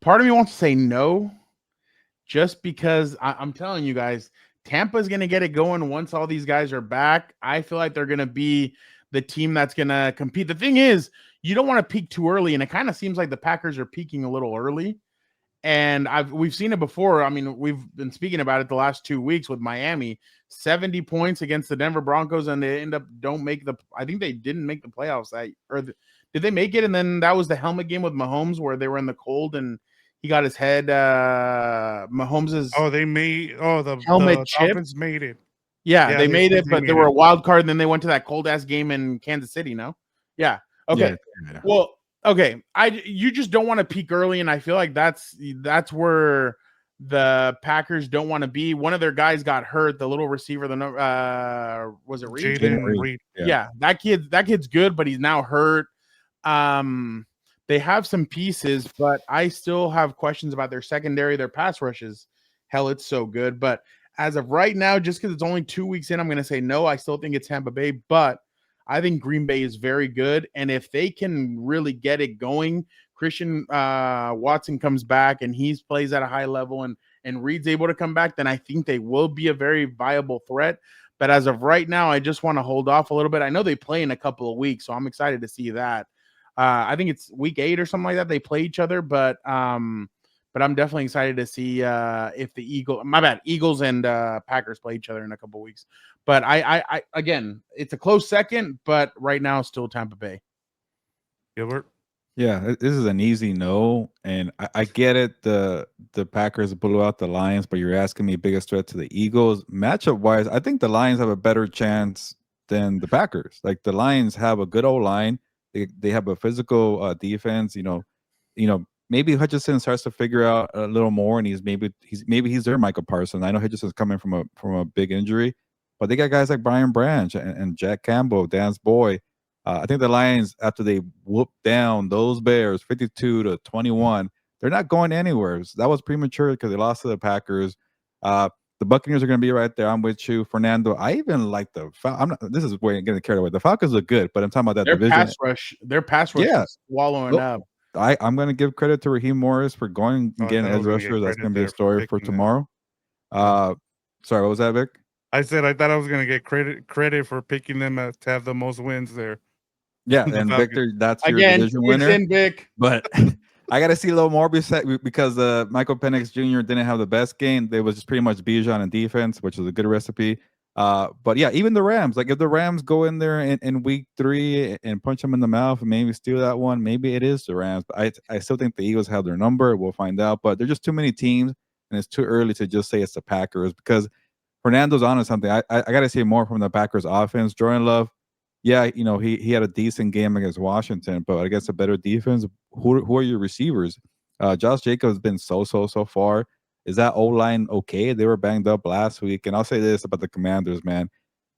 Part of me wants to say no, just because I'm telling you guys, Tampa's going to get it going once all these guys are back. I feel like they're going to be the team that's going to compete. The thing is, you don't want to peak too early, and it kind of seems like the Packers are peaking a little early. And we've seen it before. I mean, we've been speaking about it the last 2 weeks with Miami, 70 points against the Denver Broncos, and they I think they didn't make the playoffs. Did they make it? And then that was the helmet game with Mahomes where they were in the cold and he got his head. Mahomes's the chip. Dolphins made it. Yeah, they made it, but they were a wild card, and then they went to that cold ass game in Kansas City. No, yeah, okay, yeah. Well, okay, you just don't want to peak early, and I feel like that's where the Packers don't want to be. One of their guys got hurt, the little receiver. Was it Reed? Reed. Yeah, that kid's good, but he's now hurt. They have some pieces, but I still have questions about their secondary, their pass rushes. Hell, it's so good, but as of right now, just because it's only 2 weeks in, I'm going to say no. I still think it's Tampa Bay, but I think Green Bay is very good. And if they can really get it going, Christian Watson comes back and he plays at a high level and Reed's able to come back, then I think they will be a very viable threat. But as of right now, I just want to hold off a little bit. I know they play in a couple of weeks, so I'm excited to see that. I think it's week 8 or something like that. They play each other, but I'm definitely excited to see if the Eagles and Packers play each other in a couple of weeks. But I again, it's a close second, but right now still Tampa Bay. Gilbert? Yeah, this is an easy no, and I get it. The Packers blew out the Lions, but you're asking me biggest threat to the Eagles. Matchup wise, I think the Lions have a better chance than the Packers. Like the Lions have a good old line. They have a physical defense. You know, maybe Hutchinson starts to figure out a little more, and he's their Micah Parsons. I know Hutchinson's coming from a big injury, but they got guys like Brian Branch and Jack Campbell, Dan's boy. I think the Lions, after they whooped down those Bears 52-21, they're not going anywhere. So that was premature because they lost to the Packers. The Buccaneers are going to be right there. I'm with you, Fernando. I even like the Falcons. This is way getting carried away. The Falcons are good, but I'm talking about that division. Their pass rush is swallowing up. I'm going to give credit to Raheem Morris for going and getting edge rusher. That's going to be a story for tomorrow. Sorry, what was that, Vic? I said I thought I was going to get credit for picking them to have the most wins there. Yeah, and Victor, that's your division winner. In, Vic. But I got to see a little more because Michael Penix Jr. didn't have the best game. They was just pretty much Bijan in defense, which is a good recipe. But yeah, even the Rams, like if the Rams go in there in week 3 and punch them in the mouth and maybe steal that one, maybe it is the Rams. But I still think the Eagles have their number. We'll find out. But there's just too many teams, and it's too early to just say it's the Packers because Fernando's on to something. I got to see more from the Packers offense. Jordan Love, yeah, you know, he had a decent game against Washington, but against a better defense, who are your receivers? Josh Jacobs has been so far. Is that O-line okay? They were banged up last week. And I'll say this about the Commanders, man.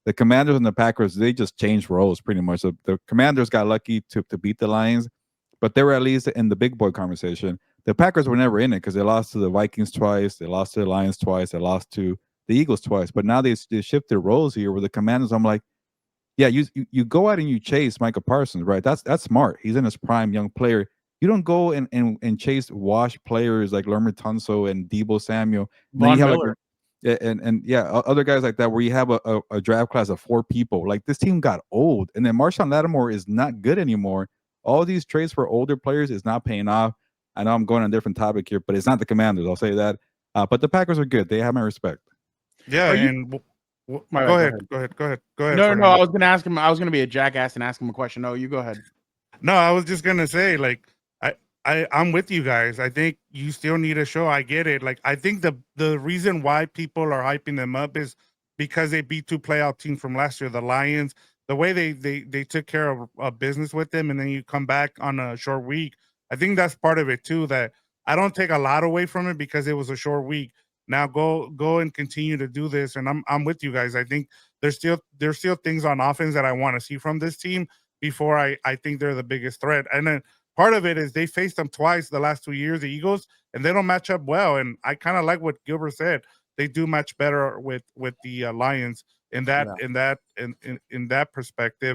The Commanders and the Packers, they just changed roles pretty much. So the Commanders got lucky to beat the Lions, but they were at least in the big boy conversation. The Packers were never in it because they lost to the Vikings twice. They lost to the Lions twice. They lost to the Eagles twice. But now they shifted roles here with the Commanders. I'm like, yeah, you go out and you chase Micah Parsons, right? That's smart. He's in his prime, young player. You don't go and chase washed players like Lerma Tunso and Debo Samuel. Von Miller. Other guys like that where you have a draft class of 4 people. Like this team got old. And then Marshawn Lattimore is not good anymore. All these trades for older players is not paying off. I know I'm going on a different topic here, but it's not the Commanders. I'll say that. But the Packers are good. They have my respect. Yeah, go ahead. No, I was going to ask him. I was going to be a jackass and ask him a question. No, you go ahead. No, I was just going to say, like, I'm with you guys. I think you still need a show. I get it. Like, I think the reason why people are hyping them up is because they beat 2 playoff teams from last year, the Lions. The way they took care of business with them, and then you come back on a short week. I think that's part of it too. That I don't take a lot away from it because it was a short week. Now go and continue to do this, and I'm with you guys. I think there's still things on offense that I want to see from this team before I think they're the biggest threat. And then part of it is they faced them twice the last 2 years, the Eagles, and they don't match up well. And I kind of like what Gilbert said. They do match better with the Lions in that perspective.